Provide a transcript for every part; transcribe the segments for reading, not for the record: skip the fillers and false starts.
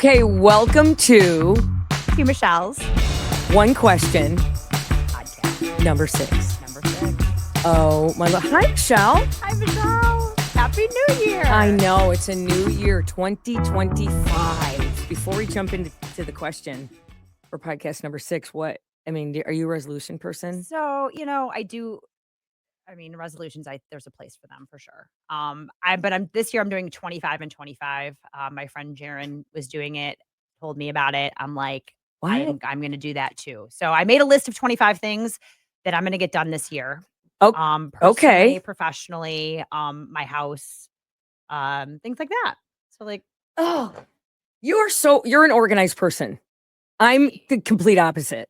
Okay, welcome to Michelle's One Question, podcast. number 6. Number 6. Oh, my love. Hi, Michelle. Hi, Michelle. Happy New Year. I know, it's a new year, 2025. Before we jump into the question for podcast number 6, are you a resolution person? So, resolutions, there's a place for them for sure. This year I'm doing 25 and 25. My friend Jaren was doing it, told me about it. I'm like, What? I'm going to do that too. So I made a list of 25 things that I'm going to get done this year. Oh, personally, professionally, my house, things like that. So like, oh, you're an organized person. I'm the complete opposite.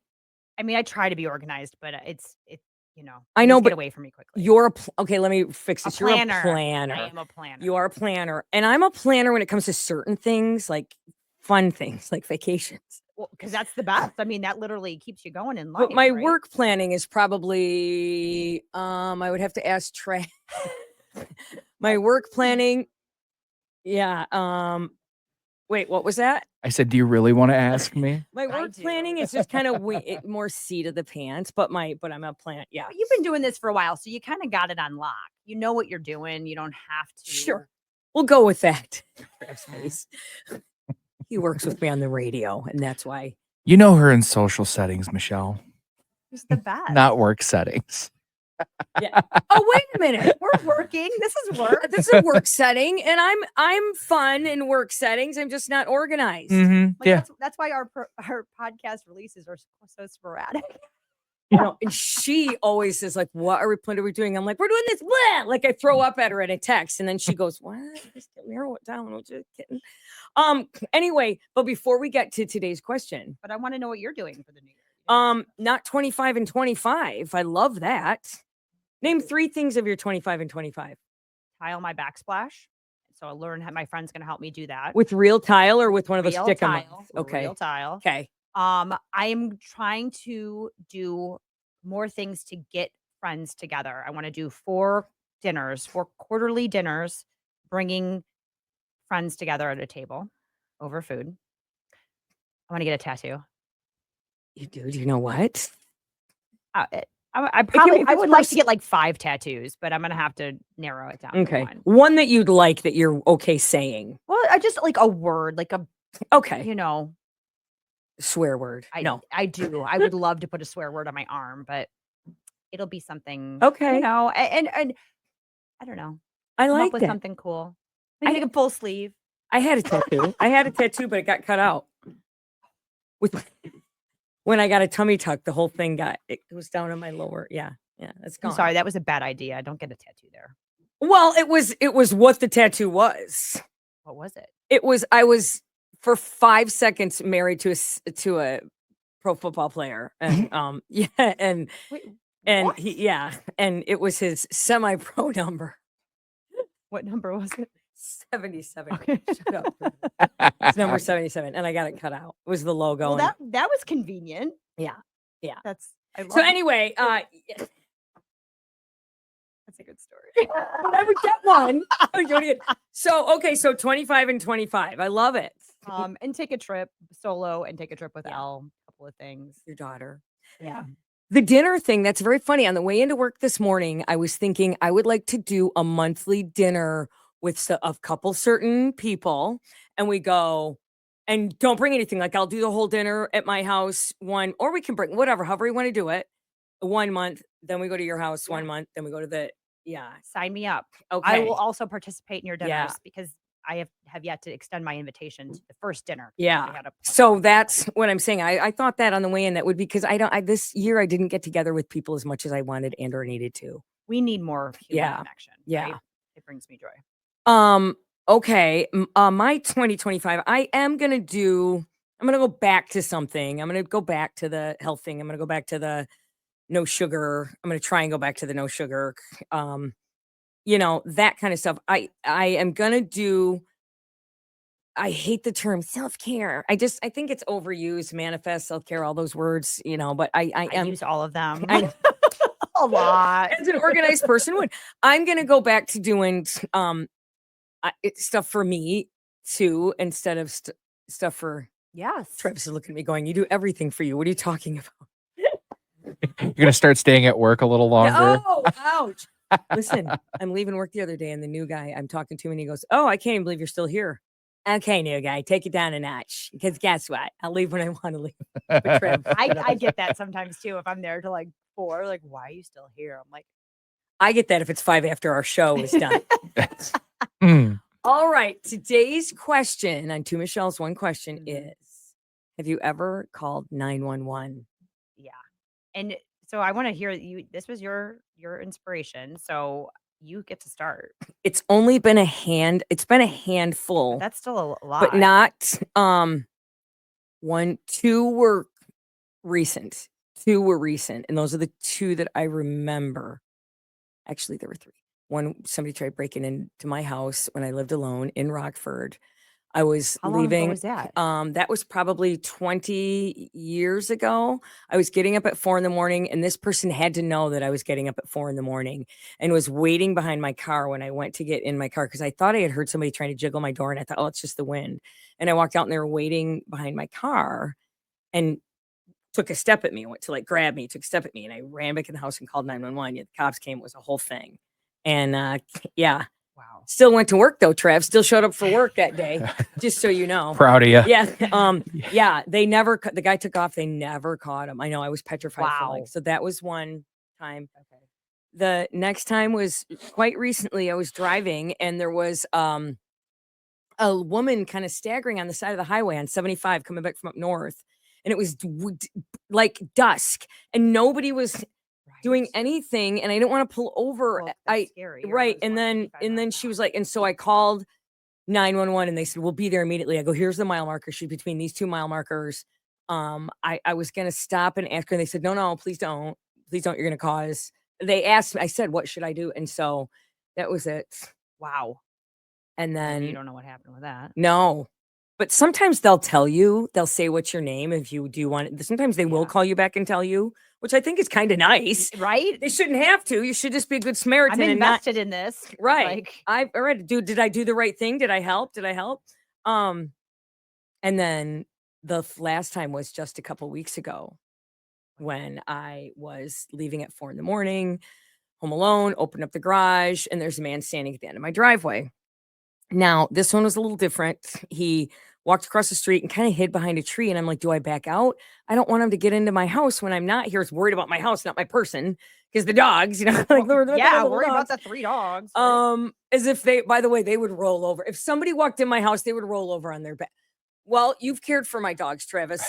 I mean, I try to be organized, but it's I know, things but get away from me quickly. okay, let me fix this. You're a planner. I am a planner. You are a planner. And I'm a planner when it comes to certain things, like fun things, like vacations. Well, because that's the best. I mean, that literally keeps you going in life. But my right? work planning is probably, I would have to ask Trey. My work planning, yeah. Wait, what was that? I said, do you really want to ask me? My work planning is just kind of more seat of the pants, but I'm a plant. Yeah. But you've been doing this for a while, so you kind of got it on lock. You know what you're doing. You don't have to. Sure. We'll go with that. Face. He works with me on the radio, and that's why. You know her in social settings, Michelle. Who's the best? Not work settings. Yeah. Oh, wait a minute. We're working. This is work. This is a work setting, and I'm fun in work settings. I'm just not organized. Mm-hmm. Like, Yeah. That's why our podcast releases are so sporadic. And she always says, like, what are we doing? I'm like, we're doing this. Blah! Like I throw up at her in a text, and then she goes, what? Just narrow it down. I'm just kidding. Anyway, but before we get to today's question, But I want to know what you're doing for the new year. not 25 and 25. I love that. Name 3 things of your 25 and 25. Tile my backsplash. So I learned how my friend's going to help me do that. With real tile or with one of those Real stick 'em tile. ups? Okay. Real tile. Okay. I'm trying to do more things to get friends together. I want to do 4 quarterly dinners, bringing friends together at a table over food. I want to get a tattoo. You do you know what? I if would like to get like 5 tattoos, but I'm gonna have to narrow it down. Okay. To One that you'd like that you're okay saying. Well, I just like a word, like a Okay. Swear word. No, I do. I would love to put a swear word on my arm, but it'll be something. Okay. And I don't know. I Come like up with that. something cool. Maybe like a full sleeve. I had a tattoo. But it got cut out. When I got a tummy tuck, the whole thing it was down in my lower. Yeah, it's gone. I'm sorry, that was a bad idea. I don't get a tattoo there. Well, it was what the tattoo was. What was it? I was for 5 seconds married to a pro football player, and Wait, and what? and it was his semi-pro number. What number was it? 77. Okay. Shut up. It's number 77, and I got it cut out. It was the logo. Well, that was convenient. Yeah. I love So it. anyway, That's a good story. but I would get one. So 25 and 25. I love it. And take a trip solo and take a trip with Elle. A couple of things. Your daughter. Yeah. The dinner thing, that's very funny. On the way into work this morning, I was thinking I would like to do a monthly dinner with a couple certain people, and we go and don't bring anything. Like I'll do the whole dinner at my house or we can bring however you want to do it. 1 month, then we go to your house 1 month, then we go to Sign me up. Okay. I will also participate in your dinners Yeah. because I have yet to extend my invitation to the first dinner. Yeah. So that's what I'm saying. I thought that on the way in, that would be because this year I didn't get together with people as much as I wanted and or needed to. We need more human connection. Yeah. Right? It brings me joy. Okay. My 2025, I'm going to go back to something. I'm going to go back to the health thing. I'm going to go back to the no sugar. I'm going to try and go back to the no sugar. That kind of stuff. I am going to do, I hate the term self-care. I think it's overused, manifest, self-care, all those words, but I use all of them. I- a lot. as an organized person would. I'm going to go back to doing stuff for me too, instead of stuff for Yes. Travis is looking at me going, "You do everything for you. What are you talking about?" You're gonna start staying at work a little Yeah, longer. oh, ouch. Listen, I'm leaving work the other day, and the new guy I'm talking to, and he goes, "Oh, I can't even believe you're still here." Okay, new guy, take it down a notch. Because guess what? I'll leave when I want to leave. But Trev, I get that sometimes too. If I'm there till like 4, like, why are you still here? I'm like, I get that if it's 5 after our show is done. Mm. All right, today's question on Two Michelle's one question Mhm. is: have you ever called 911? yeah. And so I want to hear you. This was your inspiration. So you get to start. It's only been it's been a But handful, that's still a but lot. not 2 were recent. 2 were recent, and those are the 2 that I remember. Actually, there were 3. One, somebody tried breaking into my house when I lived alone in Rockford. I was How long ago leaving. was that? That was probably 20 years ago. I was getting up at 4 in the morning, and this person had to know that I was getting up at 4 in the morning and was waiting behind my car when I went to get in my car because I thought I had heard somebody trying to jiggle my door, and I thought, oh, it's just the wind. And I walked out, and they were waiting behind my car and took a step at me, went to like grab me, took a step at me, and I ran back in the house and called 911. Yeah, the cops came, it was a whole thing. And yeah, Wow. still went to work though, Trev. Still showed up for work that day, just so you know. Proud of you. Yeah. Yeah. They never, the guy took off. They never caught him. I know. I was petrified for Wow. like, so that was one time. Okay. The next time was quite recently. I was driving and there was a woman kind of staggering on the side of the highway on 75 coming back from up north. And it was like dusk and nobody was doing Right. anything. And I didn't want to pull over. Well, that's scary. You're Right. always And wanting to then, keep eyes on she was that. like, and so I called 911 and they said, we'll be there immediately. I go, here's the mile marker. She's between these 2 mile markers. I was going to stop and ask her. And they said, no, no, please don't. Please don't. You're going to cause. They asked me, I said, what should I do? And so that was it. Wow. And And you then, don't know what happened with that. no. But sometimes they'll tell you, they'll say, what's your name? If you do want it. Sometimes they will Yeah. call you back and tell you, which I think is kind of nice. Right? They shouldn't have to. You should just be a good I'm Samaritan and not. invested in this. Right. Like, All right. Did I do the right thing? Did I help? Did I help? Um, and then the last time was just a couple weeks ago when I was leaving at 4 in the morning, home alone, opened up the garage, and there's a man standing at the end of my driveway. Now, this one was a little different. He walked across the street and kind of hid behind a tree. And I'm like, do I back out? I don't want him to get into my house when I'm not here. It's worried about my house, not my person. Because the dogs, like yeah, the worry about dogs. the 3 dogs. Right? As if they, by the way, they would roll over. If somebody walked in my house, they would roll over on their back. Well, you've cared for my dogs, Travis.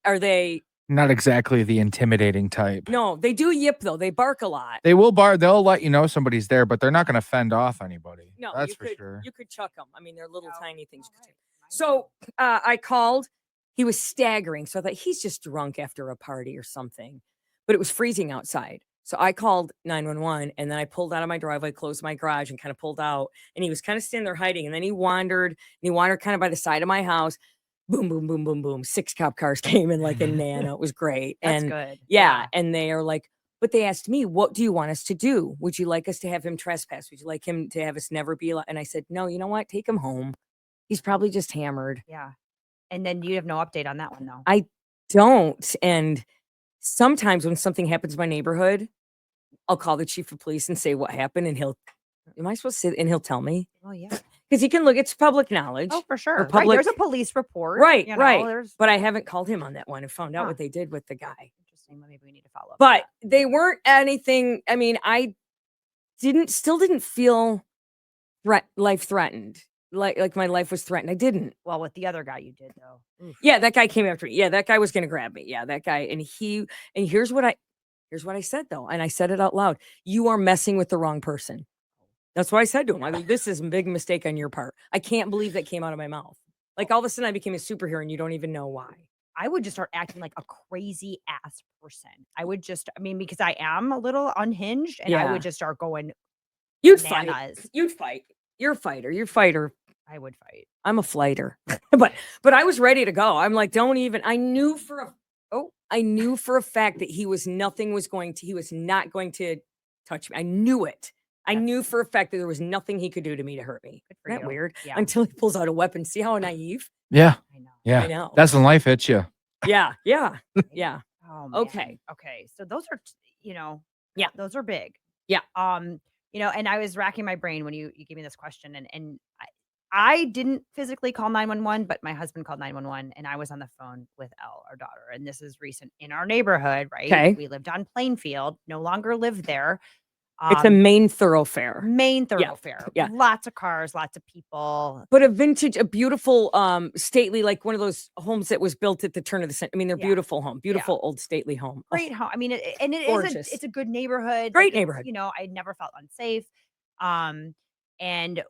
Are they? Not exactly the intimidating type. No, they do yip though. They bark a lot. They will bar. They'll let you know somebody's there, but they're not going to fend off anybody. No, That's you for could, sure. you could chuck them. I mean, they're little Oh, tiny things. You could alright. chuck. So I called. He was staggering. So I thought he's just drunk after a party or something. But it was freezing outside. So I called 911 and then I pulled out of my driveway, closed my garage and kind of pulled out. And he was kind of standing there hiding. And then he wandered kind of by the side of my house. Boom, boom, boom, boom, boom. 6 cop cars came in like a nano. It was great. That's And good. yeah. And they are like, but they asked me, what do you want us to do? Would you like us to have him trespass? Would you like him to have us never be allowed? And I said, no, you know what? Take him home. He's probably just hammered. Yeah. And then you have no update on that one though. I don't. And sometimes when something happens in my neighborhood, I'll call the chief of police and say what happened. And am I supposed to sit? And he'll tell me Oh yeah. because he can look, it's public knowledge. Oh, for sure. Right. public- There's a police report. Right, you know, right. There's But I haven't called him on that one and found out Huh. what they did with the guy. interesting. Maybe we need to follow up. with But that. they weren't anything. I mean, I still didn't feel life threatened. Like my life was threatened. I didn't. Well, with the other guy you did though. Oof. Yeah, that guy came after me. Yeah, that guy was gonna grab me. Yeah, that guy. And here's what I said though, and I said it out loud. You are messing with the wrong person. That's what I said to him. I mean, this is a big mistake on your part. I can't believe that came out of my mouth. Like all of a sudden I became a superhero and you don't even know why. I would just start acting like a crazy ass person. I mean, because I am a little unhinged and I Yeah. would just start going You'd fight. bananas. You'd fight. You're a fighter. You're a fighter. I would fight. I'm a flighter. but I was ready to go. I'm like, don't even. I knew for a fact that he was not going to touch me. I knew it. I That's knew for a fact that there was nothing he could do to me to hurt me. good for Isn't that you. weird? Yeah, Until he pulls out a weapon. See how naive? Yeah. I know. Yeah. I know. That's when life hits you. Yeah. Yeah. Right? Yeah. Oh man. Okay. Okay. So those are, Yeah. those are big. Yeah. And I was racking my brain when you gave me this question, and I didn't physically call 911, but my husband called 911, and I was on the phone with Elle, our daughter. And this is recent in our neighborhood, right? Okay. We lived on Plainfield, no longer live there. It's a main thoroughfare. main Yeah. thoroughfare. Yeah. Lots of cars, lots of people. But a beautiful, stately, like one of those homes that was built at the turn of the century. I mean, they're Yeah. beautiful home, beautiful old stately home. Oh, Great home. I mean, and it is gorgeous. it's a good neighborhood. Great Like, neighborhood. I never felt unsafe. And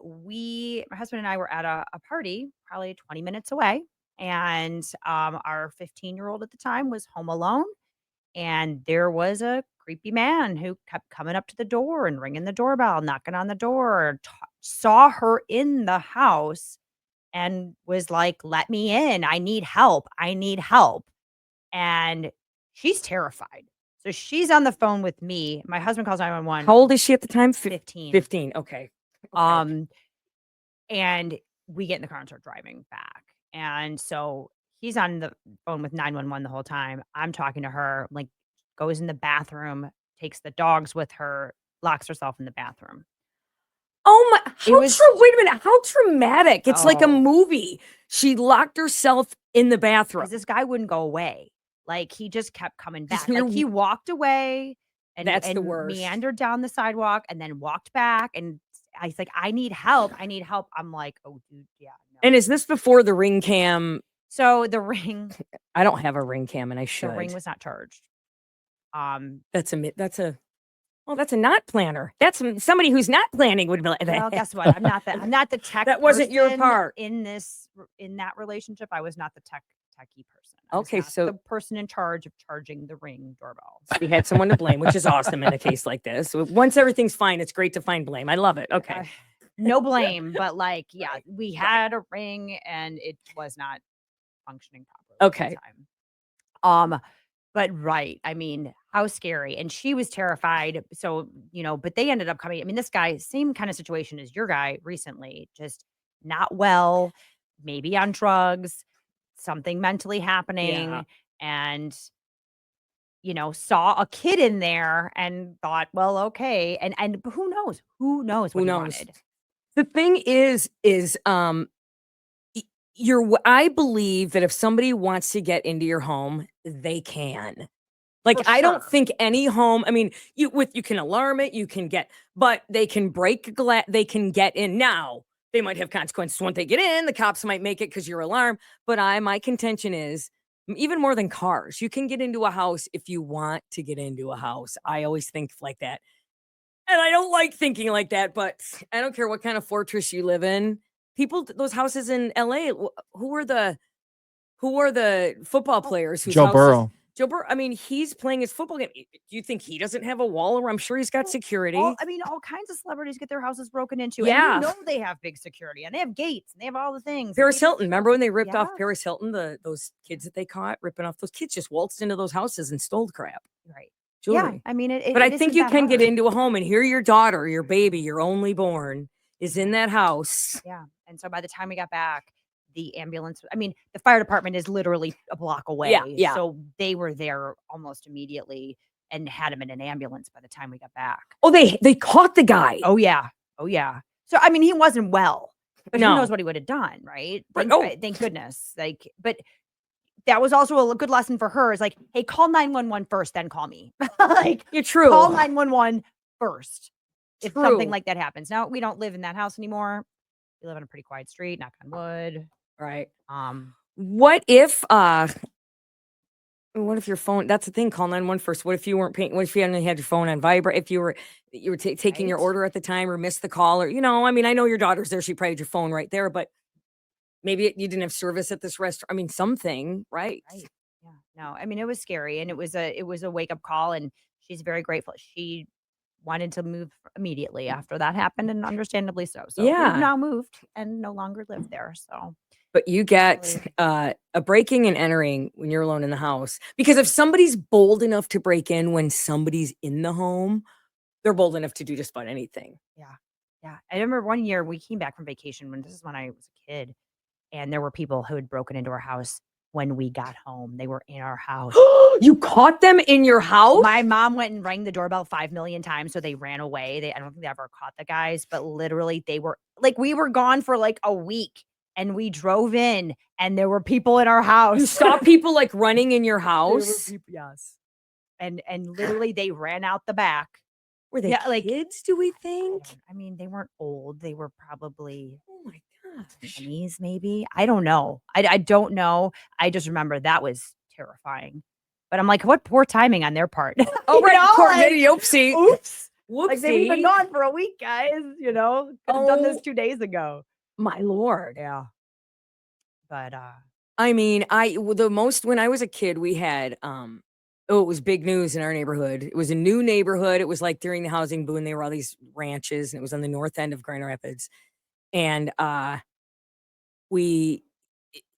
my husband and I were at a party probably 20 minutes away. And our 15-year-old at the time was home alone. And there was a creepy man who kept coming up to the door and ringing the doorbell, knocking on the door, saw her in the house and was like, "Let me in. I need help. I need help." And she's terrified. So she's on the phone with me. My husband calls 911. How old is she at the time? 15. 15. Okay. And we get in the car and start driving back. And so he's on the phone with 911 the whole time. I'm talking to her, like, goes in the bathroom, takes the dogs with her, locks herself in the bathroom. Oh my! was- Wait a minute! How traumatic! It's like a Oh. movie. She locked herself in the bathroom. Because this guy wouldn't go away. Like, he just kept coming Just back. Like, you're- he walked away and, That's the and worst. meandered down the sidewalk and then walked back. And I was like, "I need help. I need help." I'm like, "Oh, dude, yeah." No. And is this before the ring cam? So the ring I don't have a ring cam, and I should. the ring was not charged. That's a not planner. That's somebody who's not planning would be like that. Well, guess what? I'm not the tech. That wasn't your person part. in that relationship. I was not the techie person. I was Okay, not so- the person in charge of charging the Ring doorbell. We had someone to blame, which is awesome in a case like this. So once everything's fine, it's great to find blame. I love it. Okay. No blame, but like, yeah, we had a ring and it was not functioning properly at Okay. the time. But right, I mean, how scary. And she was terrified. So, but they ended up coming. I mean, this guy, same kind of situation as your guy recently, just not well, maybe on drugs, something mentally happening, Yeah. and saw a kid in there and thought, well, okay. And who knows? Who knows what Who he knows? wanted? The thing is I believe that if somebody wants to get into your home, they can. Like, For I don't sure. think any home, I mean, you can alarm it, but they can break glass, they can get in. Now, they might have consequences once they get in. The cops might make it because you're alarmed. But my contention is, even more than cars, you can get into a house if you want to get into a house. I always think like that. And I don't like thinking like that, but I don't care what kind of fortress you live in. People, those houses in LA, who are the football players? Whose Joe houses- Burrow. Joe Burrow. I mean, he's playing his football game. Do you think he doesn't have a wall? Or I'm sure he's got security. All kinds of celebrities get their houses broken into. Yeah. And they have big security and they have gates and they have all the things. Paris Hilton. Remember when they ripped off Yes. Paris Hilton? Those kids that they caught ripping off, those kids just waltzed into those houses and stole crap. Right. Jewelry. Yeah. I mean, But I think isn't you that can get hard. into a home, and here your daughter, your baby, your only born, is in that house. Yeah. And so by the time we got back, the ambulance, the fire department is literally a block away. yeah. So they were there almost immediately and had him in an ambulance by the time we got back. Oh, they caught the guy. Oh, yeah. Oh, yeah. So, he wasn't well, but No. who knows what he would have done, right? Right. Thank goodness. But that was also a good lesson for her, is like, hey, call 911 first, then call me. Like, You're true. call 911 first if something True. like that happens. Now, we don't live in that house anymore. We live on a pretty quiet street, knock on wood. Right. Um, What if your phone, that's the thing, call 911 first. What if you weren't paying, what if you hadn't had your phone on vibrate, if you were taking your Right. order at the time or missed the call, or I know your daughter's there, she probably had your phone right there, but maybe you didn't have service at this restaurant. Something, right? Right. Yeah. No, it was scary, and it was a wake up call, and she's very grateful. She wanted to move immediately after that happened, and understandably so. So Yeah. we've now moved and no longer live there. So But you get a breaking and entering when you're alone in the house, because if somebody's bold enough to break in when somebody's in the home, they're bold enough to do just about anything. Yeah. I remember one year we came back from vacation this is when I was a kid, and there were people who had broken into our house when we got home. They were in our house. You caught them in your house? My mom went and rang the doorbell 5 million times, so they ran away. I don't think they ever caught the guys, but literally they were like, we were gone for like a week and we drove in and there were people in our house. You saw people like running in your There were house? people- yes. And literally they ran out the back. Were they Yeah, like- kids, do we think? I mean, they weren't old. They were probably Oh my gosh. 20s, maybe. I don't know. I don't know. I just remember that was terrifying. But I'm like, what poor timing on their part. Oh, You right. know, Poor like, lady, oopsie. oops. Whoopsie. Like they've been gone for a week, guys. You know, could have done this Oh. 2 days ago. My Lord. Yeah. But I mean, the most when I was a kid, we had it was big news in our neighborhood. It was a new neighborhood. It was like during the housing boom, there were all these ranches, and it was on the north end of Grand Rapids. And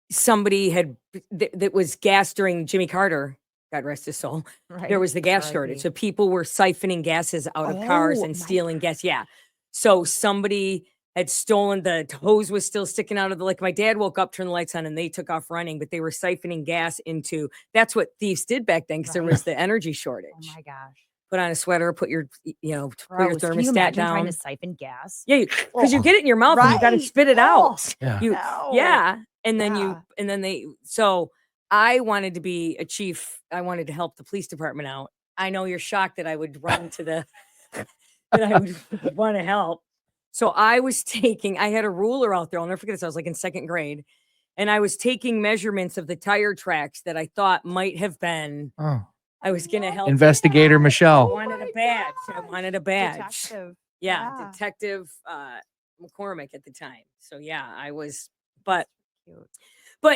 somebody had that was gas during Jimmy Carter, God rest his soul. right. There was the gas R.I.P. shortage. So people were siphoning gases out of cars Oh, and my stealing gas. Yeah. So somebody had stolen the hose was still sticking out of the like my dad woke up, turned the lights on, and they took off running, but they were siphoning gas into that's what thieves did back then because there Right. was the energy shortage. Oh my gosh. Put on a sweater, put your put your Gross. Can you thermostat imagine trying down. to siphon gas? Yeah, because you Oh, get it in your mouth and you got to right. spit it Oh, out. Yeah. You no. yeah, and then Yeah. so I wanted to be a chief. I wanted to help the police department out. I know you're shocked that I would run to the that I would want to help. So I had a ruler out there. I'll never forget this. I was like in second grade, and I was taking measurements of the tire tracks that I thought might have been. Oh. I was gonna help. Investigator I Michelle. wanted a badge. I wanted a badge. Detective. Yeah, Yeah. Detective McCormick at the time. So yeah, I was, but Cute.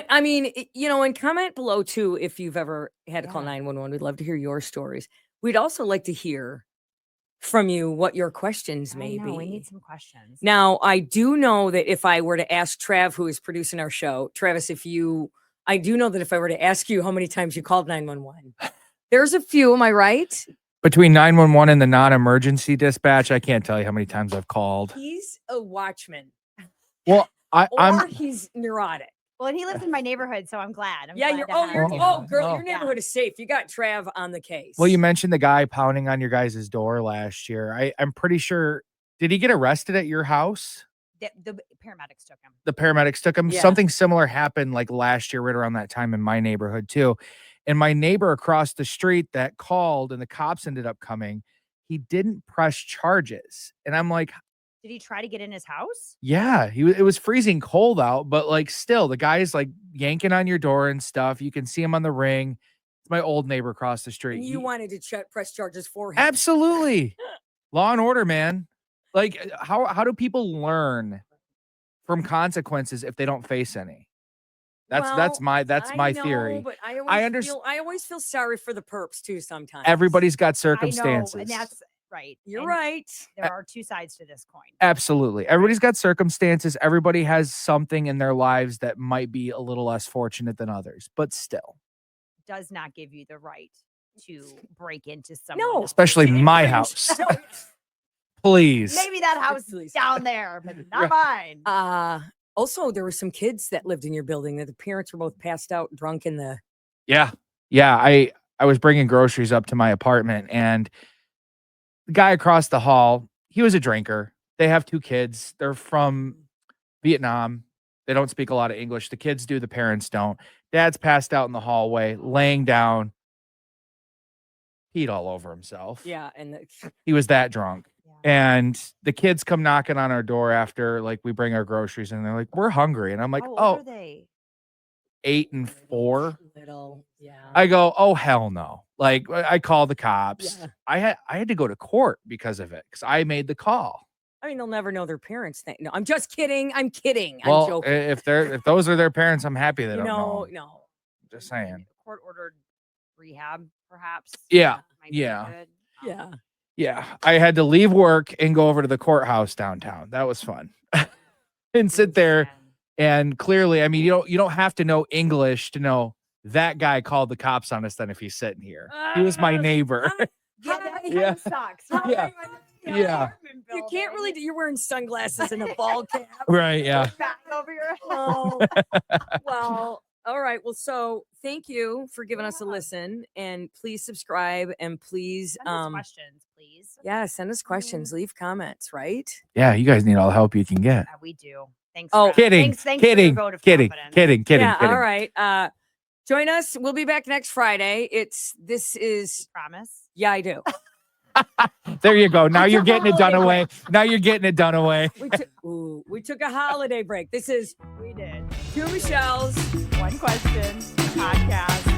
I mean, and comment below too if you've ever had to call Yeah. 911. We'd love to hear your stories. We'd also like to hear from you what your questions may I know. We be. need some questions. Now, I do know that if I were to ask Trav, who is producing our show, Travis, I do know that if I were to ask you how many times you called 911, there's a few. Am I right? Between 911 and the non-emergency dispatch, I can't tell you how many times I've called. He's a watchman, Well, or I'm he's neurotic. Well, and he lives in my neighborhood, so I'm glad. I'm Yeah, glad you're. to Oh, have you're. him. Oh, girl, Oh. your neighborhood is safe. You got Trav on the case. well, you mentioned the guy pounding on your guys' door last year. I'm pretty sure. Did he get arrested at your house? The paramedics took him. The paramedics took him. Yeah. Something similar happened like last year, right around that time in my neighborhood too. And my neighbor across the street that called and the cops ended up coming, he didn't press charges. And I'm like, Did he try to get in his house? yeah, it was freezing cold out, but like still the guy's like yanking on your door and stuff. You can see him on the ring. It's my old neighbor across the street. And you wanted to press charges for him. Absolutely. Law and order, man. Like how do people learn from consequences if they don't face any? That's Well, my I know, theory. But I always feel sorry for the perps too. Sometimes Everybody's got I know, circumstances. and that's right. You're And right. There are two sides to this coin. Absolutely. Everybody's got circumstances. Everybody has something in their lives that might be a little less fortunate than others, but still. Does not give you the right to break into someone. No, else's Especially house. my house. Please. Maybe that house Please. down there, but not mine. Also, there were some kids that lived in your building that the parents were both passed out, drunk in the. Yeah. Yeah. I was bringing groceries up to my apartment and the guy across the hall, he was a drinker. They have 2 kids. They're from Vietnam. They don't speak a lot of English. The kids do, the parents don't. Dad's passed out in the hallway, laying down, peed all over himself. Yeah, and He was that drunk. Yeah. And the kids come knocking on our door after like we bring our groceries and they're like, we're hungry. And I'm like, How old oh, are they? 8 and 4. little, yeah. I go, oh hell no. Like I call the cops. Yeah. I had to go to court because of it, because I made the call. I mean, they'll never know their parents' name. No, I'm just kidding. I'm kidding. I'm Well, joking. if those are their parents, I'm happy they don't know. 'em. No. Just saying. Court ordered rehab, perhaps. Yeah, might be yeah. good. Yeah. Yeah, I had to leave work and go over to the courthouse downtown. That was fun. And sit there and clearly, I mean, you don't have to know English to know that guy called the cops on us then if he's sitting here. He was my neighbor. Yeah, that Yeah. sucks. Yeah. Yeah. You can't really do. You're wearing sunglasses and a ball cap. Right. Yeah. Back over your head. Oh, well, all right. Well, so thank you for giving us a Yeah. listen, and please subscribe, and please, Send us questions, please. yeah, send us questions, leave comments, right? Yeah. You guys need all the help you can get. We do. Thanks. Oh, Kidding. Thanks for your Kidding. vote of Kidding. confidence. Kidding. Yeah. Kidding. All right. Join us. We'll be back next Friday. This is Promise. yeah, I do. There you go. Now We you're took a getting it done holiday away. Now you're getting it done away. We took a holiday break. This is We did. Two Michelle's. One question podcast.